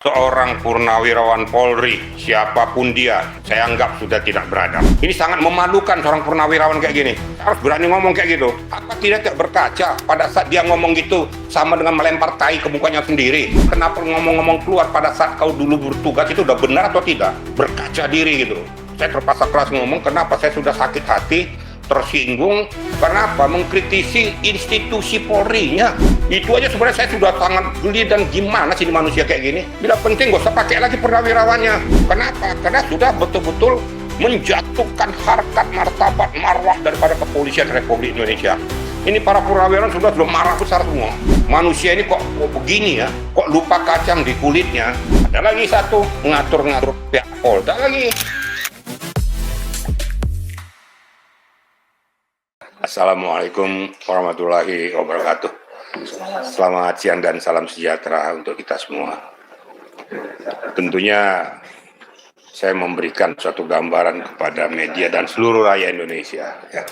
Seorang purnawirawan Polri, siapapun dia, saya anggap sudah tidak beradab. Ini sangat memalukan seorang purnawirawan kayak gini. Harus berani ngomong kayak gitu. Apa tidak berkaca pada saat dia ngomong gitu sama dengan melempar tai ke mukanya sendiri? Kenapa ngomong-ngomong keluar pada saat kau dulu bertugas itu udah benar atau tidak? Berkaca diri gitu. Saya terpaksa keras ngomong, kenapa saya sudah sakit hati, tersinggung, kenapa mengkritisi institusi Polri-nya. Itu aja sebenarnya saya sudah sangat geli dan gimana sih manusia kayak gini. Bila penting gak usah pakai lagi purnawirawannya. Kenapa? Karena sudah betul-betul menjatuhkan harkat, martabat, marwah daripada kepolisian Republik Indonesia. Ini para purnawirawan sudah marah besar semua. Manusia ini kok begini ya, kok lupa kacang di kulitnya. Ada lagi satu, ngatur-ngatur pihak Polda lagi. Assalamualaikum warahmatullahi wabarakatuh. Selamat siang dan salam sejahtera untuk kita semua. Tentunya saya memberikan suatu gambaran kepada media dan seluruh rakyat Indonesia. Ya.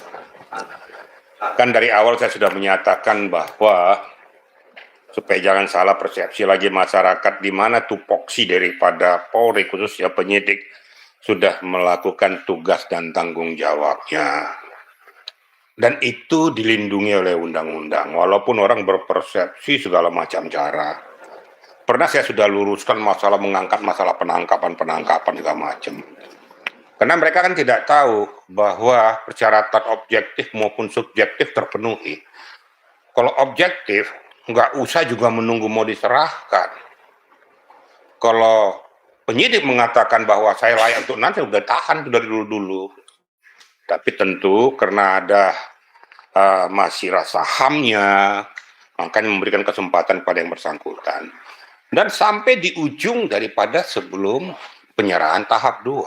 Kan dari awal saya sudah menyatakan bahwa supaya jangan salah persepsi lagi masyarakat di mana tupoksi daripada Polri khususnya penyidik sudah melakukan tugas dan tanggung jawabnya. Dan itu dilindungi oleh undang-undang, walaupun orang berpersepsi segala macam cara. Pernah saya sudah luruskan masalah mengangkat masalah penangkapan segala macam. Karena mereka kan tidak tahu bahwa persyaratan objektif maupun subjektif terpenuhi. Kalau objektif, nggak usah juga menunggu mau diserahkan. Kalau penyidik mengatakan bahwa saya layak untuk nanti, udah tahan dari dulu-dulu. Tapi tentu karena ada masih rasa hamnya, makanya memberikan kesempatan pada yang bersangkutan. Dan sampai di ujung daripada sebelum penyerahan tahap 2.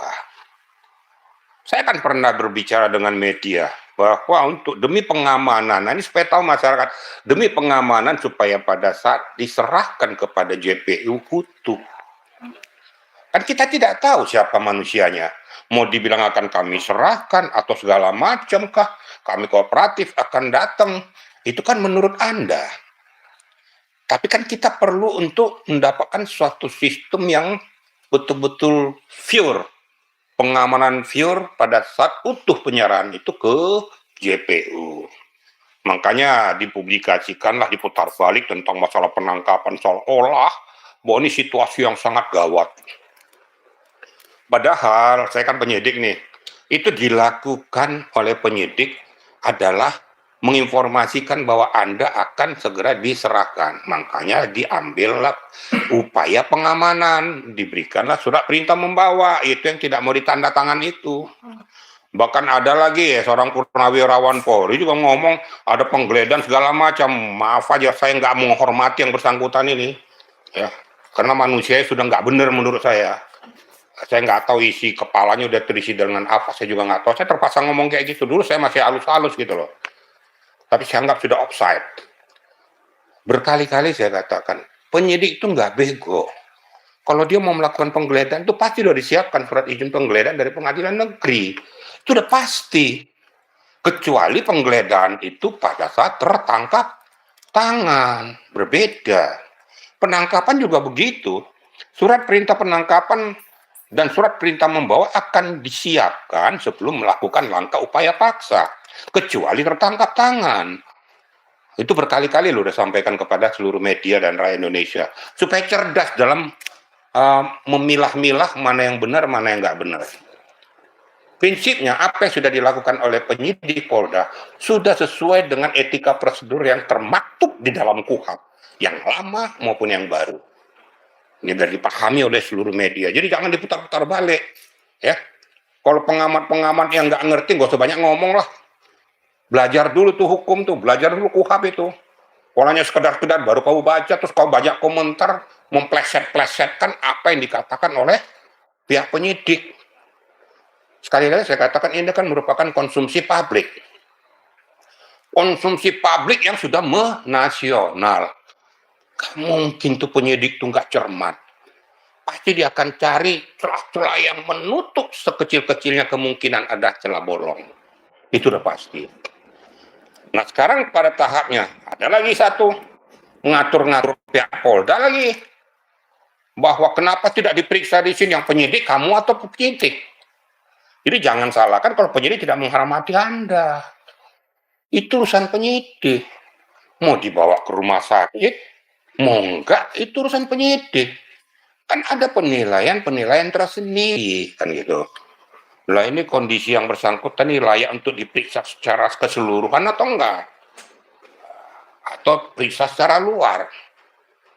Saya kan pernah berbicara dengan media bahwa untuk demi pengamanan, nah ini supaya tahu masyarakat, demi pengamanan supaya pada saat diserahkan kepada JPU utuh. Kan kita tidak tahu siapa manusianya. Mau dibilang akan kami serahkan atau segala macam kah, kami kooperatif akan datang. Itu kan menurut Anda. Tapi kan kita perlu untuk mendapatkan suatu sistem yang betul-betul pure. Pengamanan pure pada saat utuh penyerahan itu ke JPU. Makanya dipublikasikanlah, diputar balik tentang masalah penangkapan seolah-olah bahwa ini situasi yang sangat gawat. Padahal saya kan penyidik nih, itu dilakukan oleh penyidik adalah menginformasikan bahwa Anda akan segera diserahkan. Makanya diambillah upaya pengamanan, diberikanlah surat perintah membawa, itu yang tidak mau ditandatangan itu. Bahkan ada lagi ya, seorang purnawirawan Polri juga ngomong ada penggeledahan segala macam. Maaf aja, saya nggak menghormati yang bersangkutan ini. Ya, karena manusia sudah nggak benar menurut saya. Saya nggak tahu isi kepalanya udah terisi dengan apa, saya juga nggak tahu. Saya terpaksa ngomong kayak gitu. Dulu saya masih halus-halus gitu loh. Tapi saya anggap sudah offside. Berkali-kali saya katakan, penyidik itu nggak bego. Kalau dia mau melakukan penggeledahan, itu pasti udah disiapkan surat izin penggeledahan dari pengadilan negeri. Itu udah pasti. Kecuali penggeledahan itu pada saat tertangkap tangan. Berbeda. Penangkapan juga begitu. Surat perintah penangkapan dan surat perintah membawa akan disiapkan sebelum melakukan langkah upaya paksa, kecuali tertangkap tangan. Itu berkali-kali lo udah sampaikan kepada seluruh media dan rakyat Indonesia, supaya cerdas dalam memilah-milah mana yang benar, mana yang nggak benar. Prinsipnya apa yang sudah dilakukan oleh penyidik Polda sudah sesuai dengan etika prosedur yang termaktub di dalam KUHP, yang lama maupun yang baru. Ini biar dipahami oleh seluruh media. Jadi jangan diputar-putar balik. Ya. Kalau pengamat-pengamat yang nggak ngerti, nggak usah banyak ngomong lah. Belajar dulu tuh hukum tuh, belajar dulu KUHP itu. Polanya sekedar-sekedar, baru kau baca, terus kau banyak komentar, mempleset-plesetkan apa yang dikatakan oleh pihak penyidik. Sekali lagi saya katakan, ini kan merupakan konsumsi publik. Konsumsi publik yang sudah menasional. Mungkin tuh penyidik tuh nggak cermat. Pasti dia akan cari celah-celah yang menutup sekecil-kecilnya kemungkinan ada celah bolong. Itu udah pasti. Nah sekarang pada tahapnya ada lagi satu, ngatur-ngatur pihak Polda lagi. bahwa kenapa tidak diperiksa di sini yang penyidik kamu atau penyidik. Jadi jangan salahkan kalau penyidik tidak menghormati Anda. Itu urusan penyidik. Mau dibawa ke rumah sakit, mau enggak, itu urusan penyidik. Kan ada penilaian tersendiri, kan gitu. Lah ini kondisi yang bersangkutan ini layak untuk diperiksa secara keseluruhan atau enggak? Atau periksa secara luar.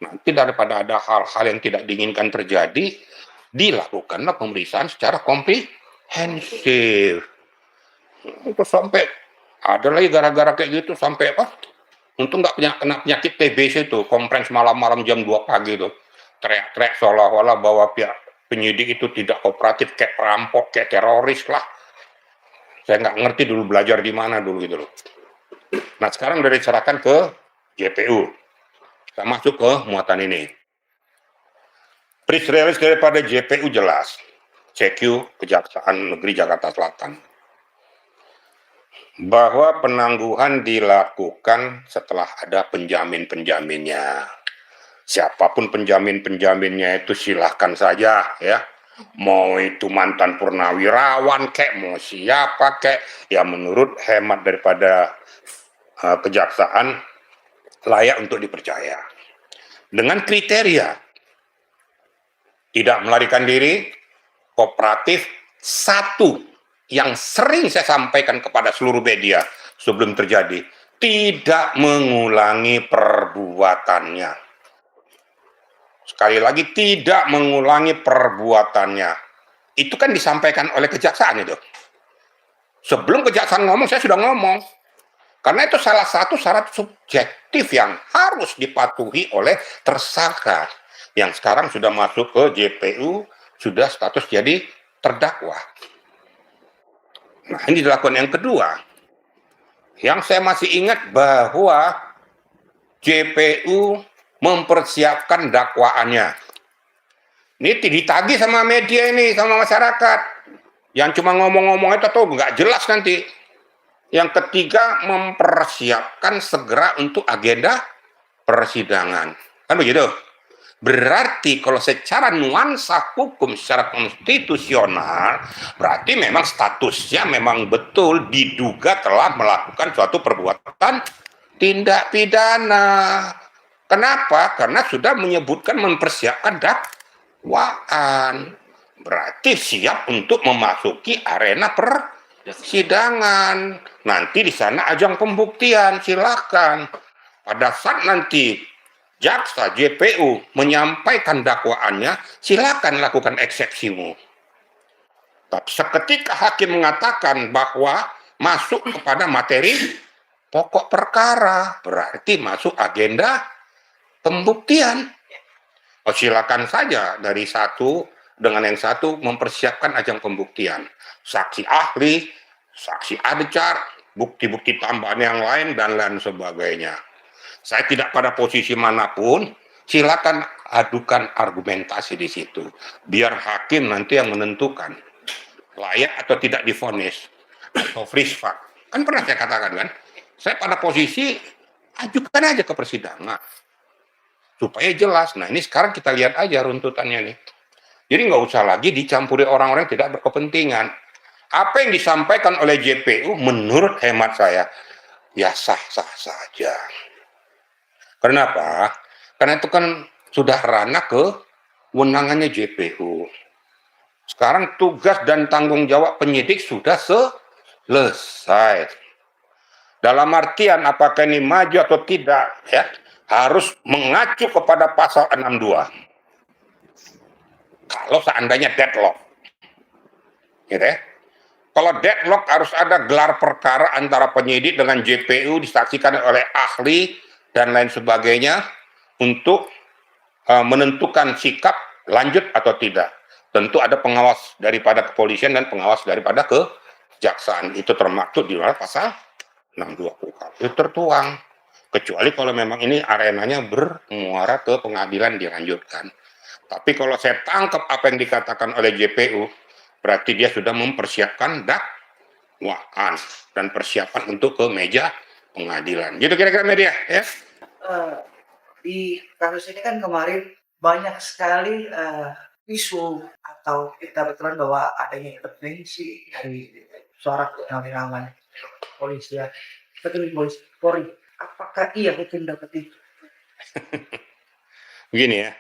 Nanti daripada ada hal-hal yang tidak diinginkan terjadi, dilakukanlah pemeriksaan secara komprehensif. Itu sampai ada lagi gara-gara kayak gitu sampai apa? Untung nggak kena penyakit TBC itu, komplain malam-malam jam 2 pagi itu. Teriak-teriak seolah-olah bahwa pihak penyidik itu tidak kooperatif, kayak perampok, kayak teroris lah. Saya nggak ngerti dulu belajar di mana dulu gitu loh. Nah sekarang udah diserahkan ke JPU. Kita masuk ke muatan ini. Press release daripada JPU jelas. CQ Kejaksaan Negeri Jakarta Selatan. Bahwa penangguhan dilakukan setelah ada penjamin-penjaminnya. Siapapun penjamin-penjaminnya itu silahkan saja ya. Mau itu mantan purnawirawan kek, mau siapa kek, ya menurut hemat daripada kejaksaan layak untuk dipercaya. Dengan kriteria tidak melarikan diri, kooperatif, satu yang sering saya sampaikan kepada seluruh media sebelum terjadi, tidak mengulangi perbuatannya. Sekali lagi, tidak mengulangi perbuatannya. Itu kan disampaikan oleh kejaksaan itu. Sebelum kejaksaan ngomong, saya sudah ngomong. Karena itu salah satu syarat subjektif yang harus dipatuhi oleh tersangka. Yang sekarang sudah masuk ke JPU, sudah status jadi terdakwa. Nah, ini dilakukan yang kedua. Yang saya masih ingat bahwa JPU mempersiapkan dakwaannya. Ini ditagih sama media ini, sama masyarakat. Yang cuma ngomong-ngomong itu tuh nggak jelas nanti. Yang ketiga, mempersiapkan segera untuk agenda persidangan. Kan begitu? Berarti kalau secara nuansa hukum, secara konstitusional, berarti memang statusnya memang betul diduga telah melakukan suatu perbuatan tindak pidana. Kenapa? Karena sudah menyebutkan mempersiapkan dakwaan. Berarti siap untuk memasuki arena persidangan. Nanti di sana ajang pembuktian, silakan. Pada saat nanti jaksa JPU menyampaikan dakwaannya, silakan lakukan eksepsimu. Tapi seketika hakim mengatakan bahwa masuk kepada materi pokok perkara, berarti masuk agenda pembuktian. Oh, silakan saja dari satu dengan yang satu mempersiapkan ajang pembuktian. Saksi ahli, saksi adecar, bukti-bukti tambahan yang lain, dan lain sebagainya. Saya tidak pada posisi manapun, silakan adukan argumentasi di situ. Biar hakim nanti yang menentukan layak atau tidak divonis atau frisfak. Kan pernah saya katakan kan, saya pada posisi ajukan aja ke persidangan supaya jelas. Nah ini sekarang kita lihat aja runtutannya nih. Jadi nggak usah lagi dicampuri orang-orang yang tidak berkepentingan. Apa yang disampaikan oleh JPU menurut hemat saya ya sah-sah saja. Kenapa? Karena itu kan sudah ranah ke kewenangannya JPU. Sekarang tugas dan tanggung jawab penyidik sudah selesai. Dalam artian apakah ini maju atau tidak, ya harus mengacu kepada pasal 62. Kalau seandainya deadlock, gitu ya. Kalau deadlock harus ada gelar perkara antara penyidik dengan JPU disaksikan oleh ahli dan lain sebagainya untuk menentukan sikap lanjut atau tidak. Tentu ada pengawas daripada kepolisian dan pengawas daripada kejaksaan. Itu termaktub di dalam pasal 62 KUHP. Itu tertuang. Kecuali kalau memang ini arenanya bermuara ke pengadilan dilanjutkan. Tapi kalau saya tangkap apa yang dikatakan oleh JPU, berarti dia sudah mempersiapkan dakwaan dan persiapan untuk ke meja pengadilan. Gitu kira-kira media, ya? Di kasus ini kan kemarin banyak sekali isu atau kebetulan bahwa adanya intervensi dari seorang purnawirawan kepolisian, Polri. Apakah iya betul dapat itu? Begini ya,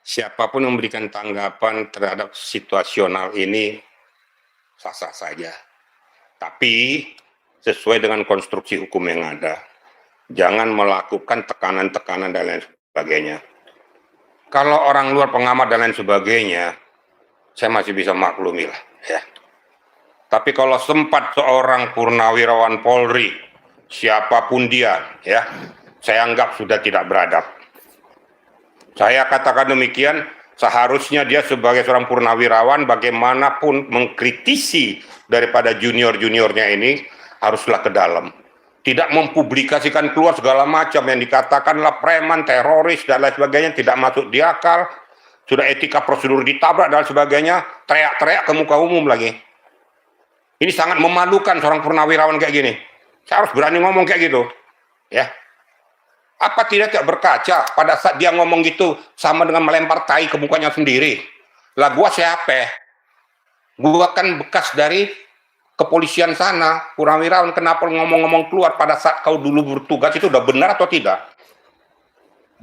siapapun memberikan tanggapan terhadap situasional ini sah-sah saja. Tapi sesuai dengan konstruksi hukum yang ada. Jangan melakukan tekanan-tekanan dan lain sebagainya. Kalau orang luar pengamat dan lain sebagainya, saya masih bisa maklumi lah, ya. Tapi kalau sempat seorang purnawirawan Polri, siapapun dia, ya, saya anggap sudah tidak beradab. Saya katakan demikian, seharusnya dia sebagai seorang purnawirawan bagaimanapun mengkritisi daripada junior-juniornya ini haruslah ke dalam. Tidak mempublikasikan keluar segala macam yang dikatakanlah preman, teroris, dan lain sebagainya, tidak masuk di akal. Sudah etika prosedur ditabrak dan sebagainya, teriak-teriak ke muka umum lagi. Ini sangat memalukan seorang purnawirawan kayak gini. Saya harus berani ngomong kayak gitu. Ya. Apa tidak berkaca pada saat dia ngomong gitu sama dengan melempar tai ke mukanya sendiri. Lah gua siapa? Gua kan bekas dari kepolisian sana, purnawirawan, kenapa ngomong-ngomong keluar pada saat kau dulu bertugas itu udah benar atau tidak?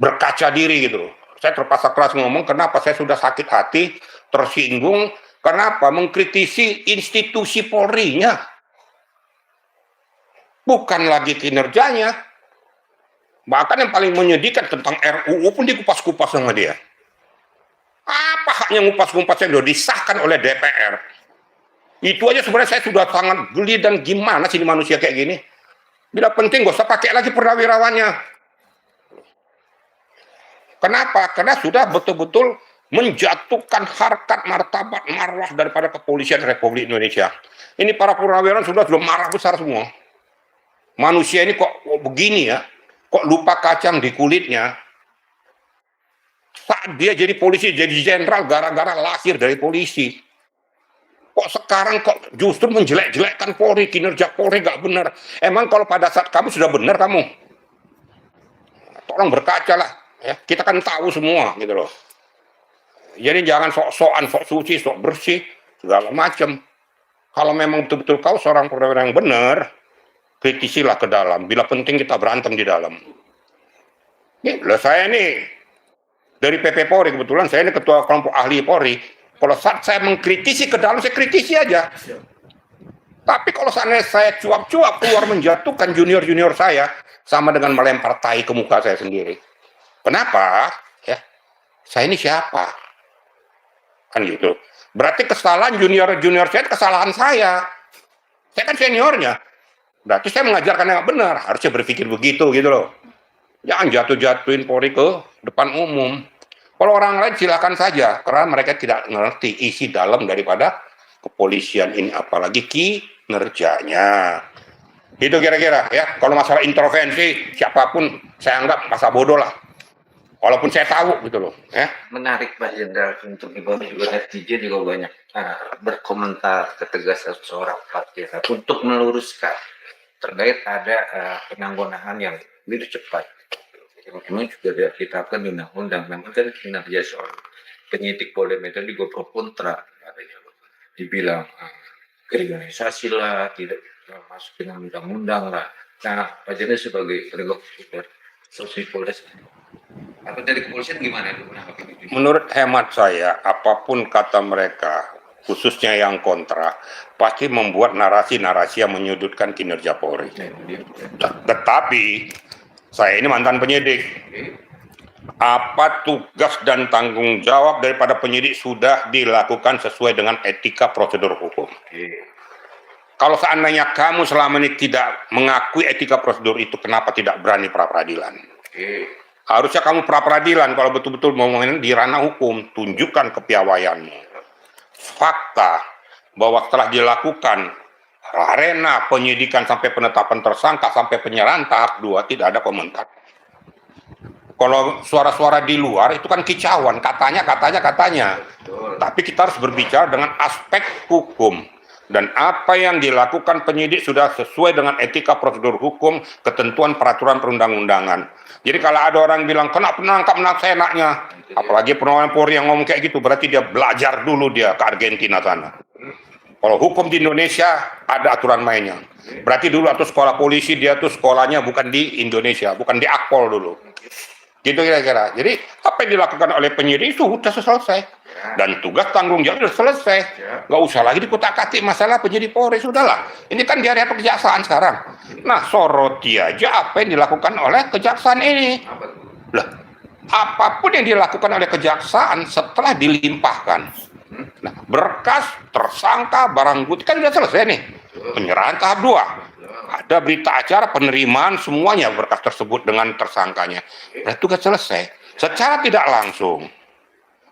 Berkaca diri gitu. Saya terpaksa keras ngomong, kenapa saya sudah sakit hati, tersinggung, kenapa mengkritisi institusi Polri-nya. Bukan lagi kinerjanya. Bahkan yang paling menyedihkan tentang RUU pun dikupas-kupas sama dia. Apa haknya ngupas-ngupas yang sudah disahkan oleh DPR? Itu aja sebenarnya saya sudah sangat geli dan gimana sih manusia kayak gini. Bila penting gak usah pakai lagi purnawirawannya. Kenapa? Karena sudah betul-betul menjatuhkan harkat, martabat, marwah daripada kepolisian Republik Indonesia. Ini para purnawirawan sudah marah besar semua. Manusia ini kok begini ya? Kok lupa kacang di kulitnya? Saat dia jadi polisi, jadi jenderal gara-gara lahir dari polisi. Kok sekarang kok justru menjelek-jelekkan Polri, kinerja Polri gak benar. Emang kalau pada saat kamu sudah benar kamu? Tolong berkaca lah. Ya, kita kan tahu semua gitu loh. Jadi jangan sok-sokan, sok suci, sok bersih, segala macam. Kalau memang betul-betul kau seorang purnawirawan yang benar, kritisilah ke dalam. Bila penting kita berantem di dalam. Saya ini dari PP Polri, kebetulan saya ini ketua kelompok ahli Polri. Kalau saat saya mengkritisi ke dalam, saya kritisi aja. Tapi kalau saya cuap-cuap keluar menjatuhkan junior-junior saya, sama dengan melempar tai ke muka saya sendiri. Kenapa? Ya, saya ini siapa? Kan gitu. Berarti kesalahan junior-junior saya, kesalahan saya. Saya kan seniornya. Berarti saya mengajarkan yang benar. Harusnya berpikir begitu gitu loh. Jangan jatuh-jatuhin Polri ke depan umum. Kalau orang lain silakan saja, karena mereka tidak mengerti isi dalam daripada kepolisian ini, apalagi kinerjanya. Itu kira-kira ya. Kalau masalah intervensi, siapapun saya anggap masa bodoh lah. Walaupun saya tahu gitu loh. Ya. Menarik Pak Jenderal, untuk di bawah juga netizen juga banyak berkomentar ketegasan seorang Pak Jenderal untuk meluruskan terkait ada penanggulangan yang lebih cepat. Memang juga ditetapkan di undang-undang, memang kan kinerja seorang penyidik Polda Metro juga pro kontra, katanya dibilang kriminalisasi lah, tidak masuk dengan undang-undang lah. Nah, Pak Jenderal sebagai penegak hukum sosial Polda, atau dari kepolisian gimana? Menurut hemat saya, apapun kata mereka, khususnya yang kontra, pasti membuat narasi-narasi yang menyudutkan kinerja Polri. Tetapi saya ini mantan penyidik. Apa tugas dan tanggung jawab daripada penyidik sudah dilakukan sesuai dengan etika prosedur hukum. Kalau seandainya kamu selama ini tidak mengakui etika prosedur itu, kenapa tidak berani pra-peradilan? Harusnya kamu pra-peradilan kalau betul-betul mau main di ranah hukum, tunjukkan kepiawaianmu. Fakta bahwa setelah dilakukan arena penyidikan sampai penetapan tersangka sampai penyerahan tahap 2 tidak ada komentar. Kalau suara-suara di luar itu kan kicauan, katanya. Tapi kita harus berbicara dengan aspek hukum. Dan apa yang dilakukan penyidik sudah sesuai dengan etika prosedur hukum, ketentuan peraturan perundang-undangan. Jadi kalau ada orang bilang, kena penangkap seenaknya, apalagi penawar Polri yang ngomong kayak gitu, berarti dia belajar dulu dia ke Argentina sana. Kalau hukum di Indonesia, ada aturan mainnya. Berarti dulu atau sekolah polisi, dia tuh sekolahnya bukan di Indonesia, bukan di Akpol dulu. Gitu kira-kira. Jadi apa yang dilakukan oleh penyidik sudah selesai. Dan tugas tanggung jawab sudah selesai. Nggak usah lagi dikutak-katik masalah penyidik Polri, sudahlah. Ini kan di area kejaksaan sekarang. Nah, soroti aja apa yang dilakukan oleh kejaksaan ini. Lah, apapun yang dilakukan oleh kejaksaan setelah dilimpahkan. Nah, berkas, tersangka, barang bukti kan sudah selesai nih. Penyerahan tahap 2. Ada berita acara penerimaan semuanya berkas tersebut dengan tersangkanya. Berarti tugas selesai. Secara tidak langsung.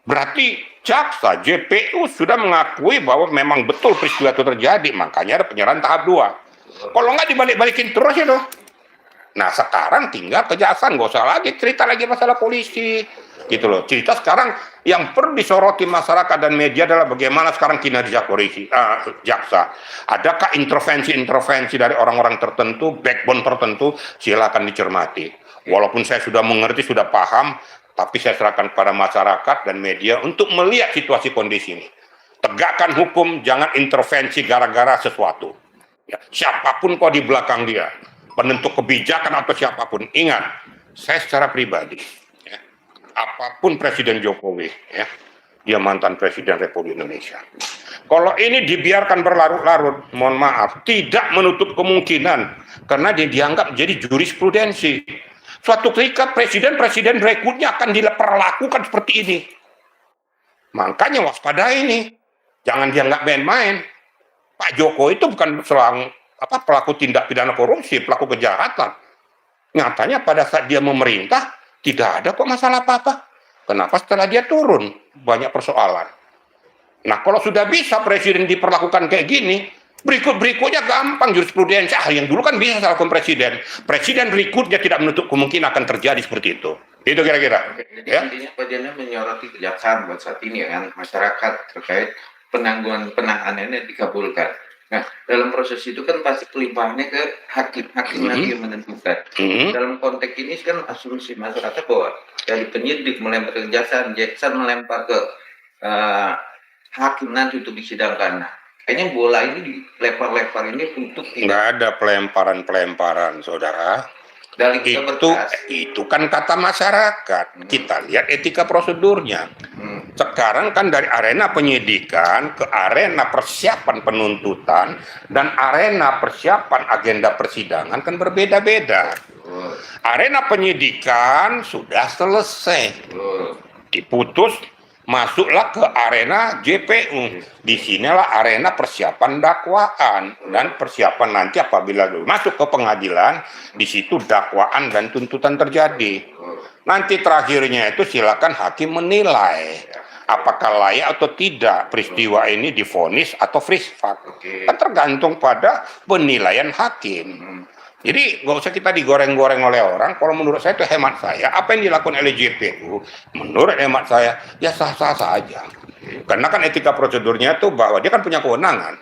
Berarti jaksa JPU sudah mengakui bahwa memang betul peristiwa itu terjadi. Makanya ada penyerahan tahap 2. Kalau nggak dibalik-balikin terus itu. Nah sekarang tinggal kejaksaan. Nggak usah lagi cerita lagi masalah polisi. Gitu loh. Cerita sekarang yang perlu disoroti masyarakat dan media adalah bagaimana sekarang kinerja polisi, jaksa. Adakah intervensi-intervensi dari orang-orang tertentu, backbone tertentu, silakan dicermati. Walaupun saya sudah mengerti, sudah paham, tapi saya serahkan kepada masyarakat dan media untuk melihat situasi kondisi ini. Tegakkan hukum, jangan intervensi gara-gara sesuatu. Ya, siapapun kok di belakang dia, penentu kebijakan atau siapapun, ingat, saya secara pribadi, apapun Presiden Jokowi, ya, dia mantan Presiden Republik Indonesia. Kalau ini dibiarkan berlarut-larut, mohon maaf, tidak menutup kemungkinan, karena dia dianggap jadi jurisprudensi. Suatu ketika presiden-presiden berikutnya akan diperlakukan seperti ini. Makanya waspada ini, jangan dianggap main-main. Pak Jokowi itu bukan pelaku tindak pidana korupsi, pelaku kejahatan. Nyatanya pada saat dia memerintah, tidak ada kok masalah apa-apa. Kenapa setelah dia turun? Banyak persoalan. Nah, kalau sudah bisa presiden diperlakukan kayak gini, berikutnya gampang jurisprudensi. Yang dulu kan bisa salahkan presiden. Presiden berikutnya tidak menutup kemungkinan akan terjadi seperti itu. Itu kira-kira. Jadi Ya? intinya Pak Jana menyoroti kejaksaan buat saat ini kan, masyarakat terkait penahanannya dikabulkan. Nah, dalam proses itu kan pasti kelimpahannya ke hakim nanti yang menentukan. Dalam konteks ini kan asumsi masyarakat bahwa dari penyidik melempar ke kejaksaan melempar ke hakim nanti untuk disidangkan. Nah, kayaknya bola ini dilempar-lempar ini untuk Nggak ada pelemparan-pelemparan, saudara. dari kita berkas. Itu kan kata masyarakat. Kita lihat etika prosedurnya. Sekarang kan dari arena penyidikan ke arena persiapan penuntutan dan arena persiapan agenda persidangan kan berbeda-beda. Arena penyidikan sudah selesai. Diputus, masuklah ke arena JPU. Di sinilah arena persiapan dakwaan dan persiapan nanti apabila masuk ke pengadilan, di situ dakwaan dan tuntutan terjadi. Nanti terakhirnya itu silakan hakim menilai apakah layak atau tidak peristiwa ini divonis atau frisfak. Kan tergantung pada penilaian hakim. Jadi nggak usah kita digoreng-goreng oleh orang. Kalau menurut saya itu hemat saya, apa yang dilakukan oleh JPU, menurut hemat saya, ya sah-sah saja. Karena kan etika prosedurnya itu bahwa dia kan punya kewenangan.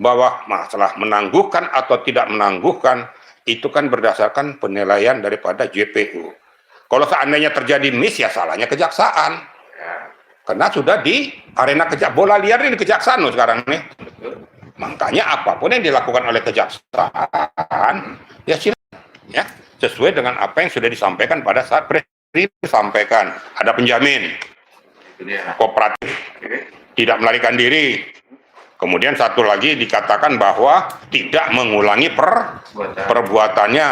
Bahwa masalah menangguhkan atau tidak menangguhkan, itu kan berdasarkan penilaian daripada JPU. Kalau seandainya terjadi miss, ya salahnya kejaksaan. Karena sudah di arena bola liar ini kejaksaan loh sekarang nih. Makanya apapun yang dilakukan oleh kejaksaan, ya silakan, ya sesuai dengan apa yang sudah disampaikan pada saat presiden disampaikan. Ada penjamin, kooperatif, tidak melarikan diri. Kemudian satu lagi dikatakan bahwa tidak mengulangi perbuatannya.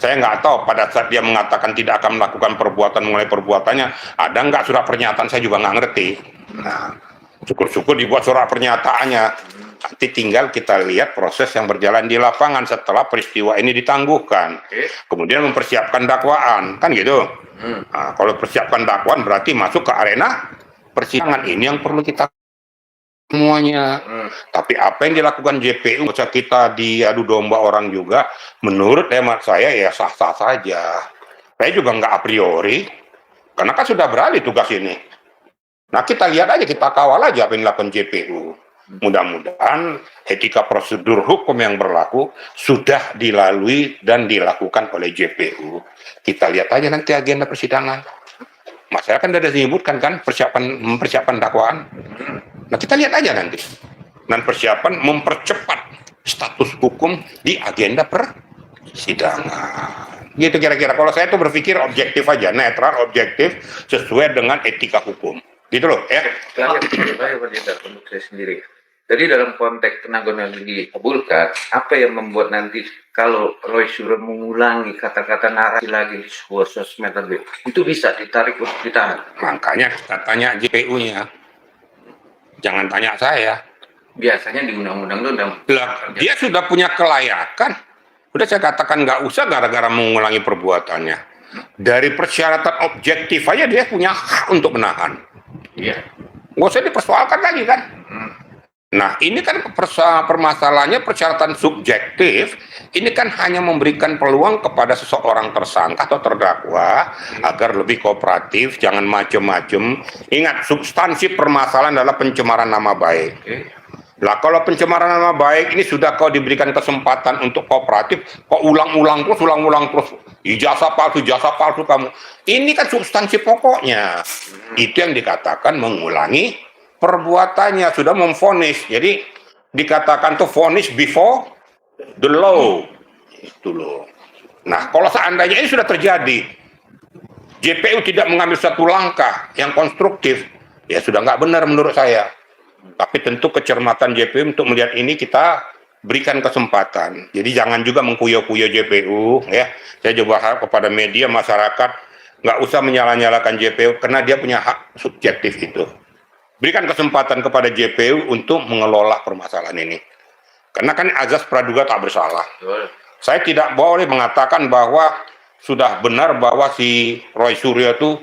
Saya nggak tahu pada saat dia mengatakan tidak akan melakukan mengulangi perbuatannya, ada nggak surat pernyataan, saya juga nggak ngerti. Nah, syukur-syukur dibuat surat pernyataannya. Nanti tinggal kita lihat proses yang berjalan di lapangan setelah peristiwa ini ditangguhkan. Kemudian mempersiapkan dakwaan, kan gitu. Nah, kalau persiapkan dakwaan berarti masuk ke arena persidangan. Ini yang perlu kita semuanya. Tapi apa yang dilakukan JPU, bisa kita diadu domba orang juga, menurut hemat saya ya sah-sah saja. Saya juga nggak a priori, karena kan sudah beralih tugas ini. Nah kita lihat aja, kita kawal aja apa yang dilakukan JPU. Mudah-mudahan etika prosedur hukum yang berlaku sudah dilalui dan dilakukan oleh JPU. Kita lihat aja nanti agenda persidangan. Masalah kan sudah disebutkan kan persiapan dakwaan. Nah kita lihat aja nanti. Dan persiapan mempercepat status hukum di agenda persidangan. Gitu kira-kira. Kalau saya tuh berpikir objektif aja, netral, objektif, sesuai dengan etika hukum. Gitu loh ya. Saya untuk saya sendiri. Jadi dalam konteks penanggulangan ini dikabulkan, apa yang membuat nanti kalau Roy Suryo mengulangi kata-kata narasi lagi di sebuah sosmed itu bisa ditarik untuk ditahan? Makanya kita tanya JPU-nya. Jangan tanya saya. Biasanya di undang-undang itu Dia sudah punya kelayakan. Udah saya katakan nggak usah gara-gara mengulangi perbuatannya. Dari persyaratan objektif aja dia punya hak untuk menahan. Iya. Nggak usah dipersoalkan lagi kan. Nah ini kan permasalahannya persyaratan subjektif. Ini kan hanya memberikan peluang kepada seseorang tersangka atau terdakwa agar lebih kooperatif, jangan macem-macem. Ingat, substansi permasalahan adalah pencemaran nama baik. Lah kalau pencemaran nama baik ini sudah kau diberikan kesempatan untuk kooperatif, kok ulang-ulang terus, ijazah palsu kamu. Ini kan substansi pokoknya. Itu yang dikatakan mengulangi perbuatannya, sudah memvonis. Jadi dikatakan tuh vonis before the law. Itu loh. Nah, kalau seandainya ini sudah terjadi, JPU tidak mengambil satu langkah yang konstruktif, ya sudah nggak benar menurut saya. Tapi tentu kecermatan JPU untuk melihat ini kita berikan kesempatan. Jadi jangan juga mengkuyo-kuyo JPU, ya. Saya juga harap kepada media masyarakat nggak usah menyalah-nyalakan JPU karena dia punya hak subjektif itu. Berikan kesempatan kepada JPU untuk mengelola permasalahan ini. Karena kan azas praduga tak bersalah. Saya tidak boleh mengatakan bahwa sudah benar bahwa si Roy Suryo itu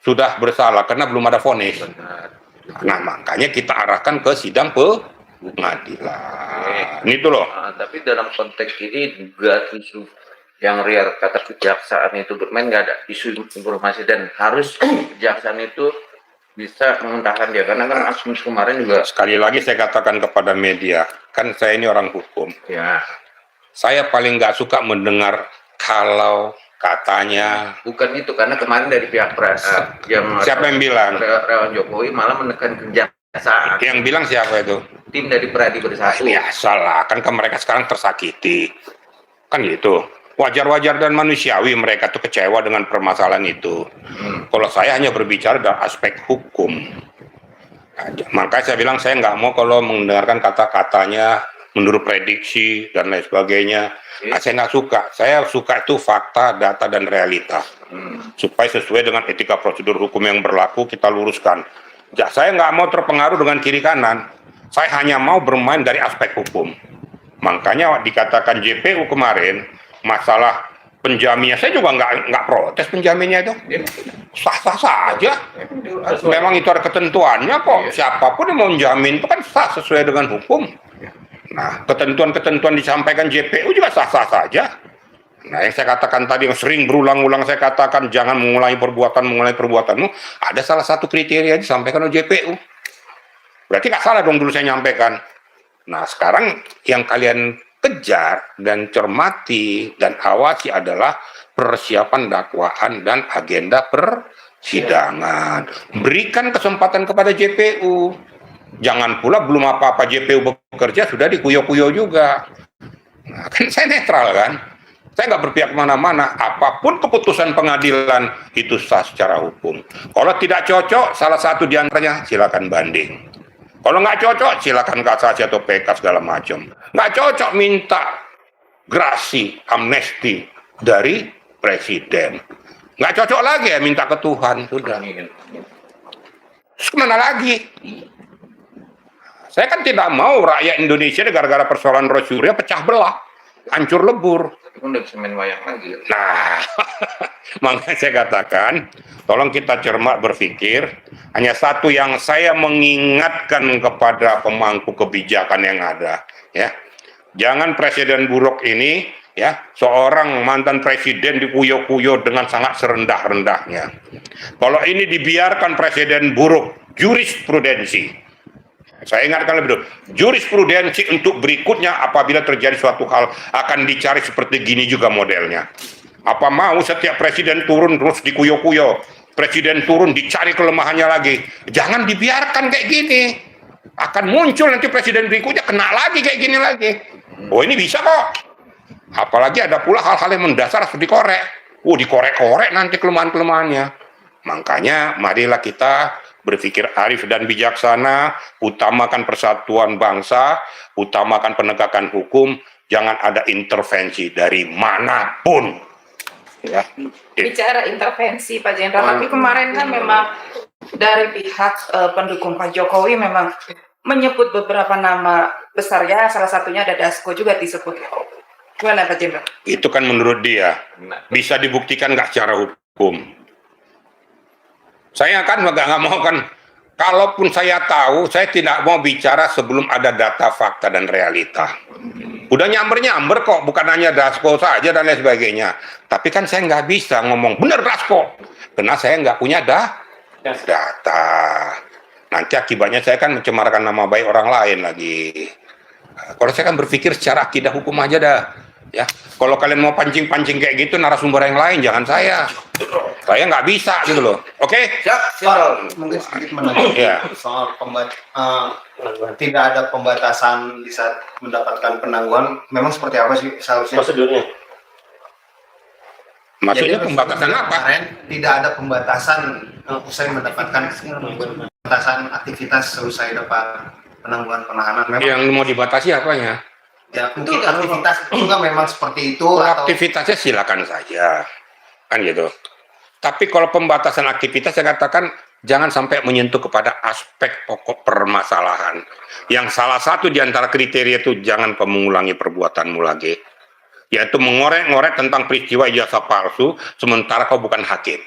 sudah bersalah karena belum ada vonis. Nah makanya kita arahkan ke sidang pengadilan. Itu loh. Tapi dalam konteks ini juga isu yang real kata kejaksaan itu bermain, nggak ada isu informasi dan harus kejaksaan itu bisa mengundangkan dia karena kan asumsi kemarin juga. Sekali lagi saya katakan kepada media, kan saya ini orang hukum. Ya. Saya paling nggak suka mendengar kalau katanya. Bukan itu, karena kemarin dari pihak yang siapa yang bilang? Relawan Jokowi malah menekan kejaksaan. Yang bilang siapa itu? Tim dari Pradi Bersatu. Ya salah, kan mereka sekarang tersakiti, kan gitu. Wajar-wajar dan manusiawi mereka tuh kecewa dengan permasalahan itu. Kalau saya hanya berbicara dalam aspek hukum. Makanya saya bilang saya nggak mau kalau mendengarkan kata-katanya menurut prediksi dan lain sebagainya. Nah, saya nggak suka. Saya suka itu fakta, data, dan realita. Supaya sesuai dengan etika prosedur hukum yang berlaku kita luruskan. Ya, saya nggak mau terpengaruh dengan kiri kanan. Saya hanya mau bermain dari aspek hukum. Makanya dikatakan JPU kemarin, masalah penjaminnya, saya juga nggak protes penjaminnya itu, sah-sah saja. Memang itu ada ketentuannya kok. Siapapun yang mau menjamin itu kan sah sesuai dengan hukum. Nah, ketentuan-ketentuan disampaikan JPU juga sah-sah saja. Nah, yang saya katakan tadi, yang sering berulang-ulang saya katakan jangan mengulangi perbuatanmu. Ada salah satu kriteria disampaikan oleh JPU. Berarti nggak salah dong dulu saya nyampaikan. Nah, sekarang yang kalian kejar dan cermati dan awasi adalah persiapan dakwaan dan agenda persidangan. Berikan kesempatan kepada JPU. Jangan pula belum apa-apa JPU bekerja sudah dikuyo-kuyo juga. Nah, kan saya netral kan. Saya nggak berpihak kemana-mana. Apapun keputusan pengadilan itu sah secara hukum. Kalau tidak cocok, salah satu di antaranya silakan banding. Kalau nggak cocok, silakan kasasi atau PK segala macam. Nggak cocok, minta grasi, amnesti dari presiden. Nggak cocok lagi ya, minta ke Tuhan. Sudah. Terus kemana lagi? Saya kan tidak mau rakyat Indonesia gara-gara persoalan Roy Suryo pecah belah, hancur lebur. Udah bisa main wayang lagi. Nah, makanya saya katakan, tolong kita cermat berpikir. Hanya satu yang saya mengingatkan kepada pemangku kebijakan yang ada, ya, jangan presiden buruk ini, ya, seorang mantan presiden dikuyo-kuyo dengan sangat serendah-rendahnya. Kalau ini dibiarkan presiden buruk, jurisprudensi, Saya ingatkan lebih dulu, jurisprudensi untuk berikutnya apabila terjadi suatu hal akan dicari seperti gini juga modelnya. Apa mau setiap presiden turun terus dikuyo-kuyo, presiden turun dicari kelemahannya lagi? Jangan dibiarkan kayak gini. Akan muncul nanti presiden berikutnya kena lagi kayak gini lagi. Oh ini bisa kok. Apalagi ada pula hal-hal yang mendasar harus dikorek. Dikorek-korek nanti kelemahan-kelemahannya. Makanya marilah kita berpikir arif dan bijaksana, utamakan persatuan bangsa, utamakan penegakan hukum, jangan ada intervensi dari manapun. Ya. Bicara intervensi Pak Jenderal, tapi kemarin kan memang dari pihak pendukung Pak Jokowi memang menyebut beberapa nama besar ya, salah satunya ada Dasko juga disebut. Gimana Pak Jenderal? Itu kan menurut dia, bisa dibuktikan nggak secara hukum? Saya kan nggak mau kan, kalaupun saya tahu, saya tidak mau bicara sebelum ada data, fakta, dan realita. Udah nyamber-nyamber kok, bukan hanya Dasko saja dan lain sebagainya. Tapi kan saya nggak bisa ngomong, bener Dasko, karena saya nggak punya data. Nanti akibatnya saya kan mencemarkan nama baik orang lain lagi. Kalau saya kan berpikir secara akidah hukum aja dah. Ya, kalau kalian mau pancing-pancing kayak gitu, narasumber yang lain, jangan saya. Saya nggak bisa gitu loh. Oke? Pak, mungkin sedikit menanggapi Ya. soal tidak ada pembatasan di saat mendapatkan penangguhan. Memang seperti apa sih seharusnya? Prosedurnya. Maksudnya Jadi, pembatasan apa? Kemarin tidak ada pembatasan usai mendapatkan pembatasan aktivitas selesai dapat penangguhan penahanan. Memang Yang mau dibatasi apanya? ya mungkin aktivitas juga memang seperti itu atau Aktivitasnya silakan saja, kan gitu. Tapi kalau pembatasan aktivitas saya katakan jangan sampai menyentuh kepada aspek pokok permasalahan. Yang salah satu di antara kriteria itu jangan kamu mengulangi perbuatanmu lagi, yaitu mengorek-ngorek tentang peristiwa ijazah palsu sementara kau bukan hakim.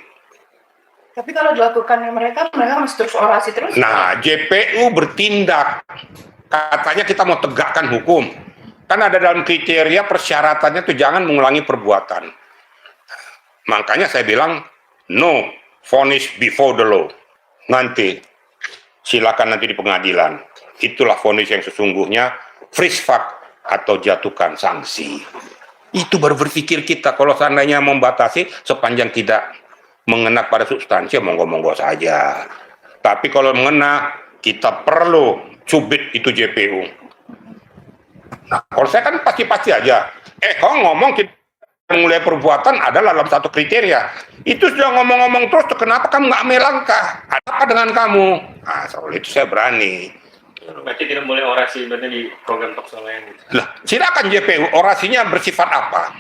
Tapi kalau dilakukan mereka masih terus orasi terus. Nah, JPU bertindak. Katanya kita mau tegakkan hukum. Kan ada dalam kriteria persyaratannya tuh jangan mengulangi perbuatan. Makanya saya bilang no vonis before the law. Nanti silakan nanti di pengadilan. Itulah vonis yang sesungguhnya, freeze fact atau jatuhkan sanksi. Itu baru berpikir kita. Kalau seandainya membatasi sepanjang tidak mengena pada substansi, monggo-monggo saja. Tapi kalau mengena, kita perlu cubit itu JPU. Nah, kalau saya kan pasti-pasti aja. Kau ngomong kita mulai perbuatan adalah dalam satu kriteria. Itu sudah ngomong-ngomong terus, kenapa kamu nggak ambil langkah? Ada apa dengan kamu? Nah, soal itu saya berani. Berarti tidak boleh orasi berarti di program talkshow lain. Lah, silakan JPU, orasinya bersifat apa?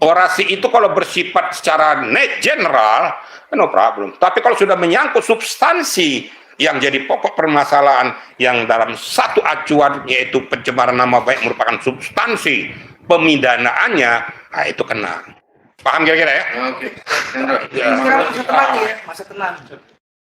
Orasi itu kalau bersifat secara net general, no problem. Tapi kalau sudah menyangkut substansi yang jadi pokok permasalahan yang dalam satu acuan yaitu pencemaran nama baik merupakan substansi pemidanaannya, nah itu kena. Paham kira-kira ya? Oke. sekarang masa tenang ya, masa tenang.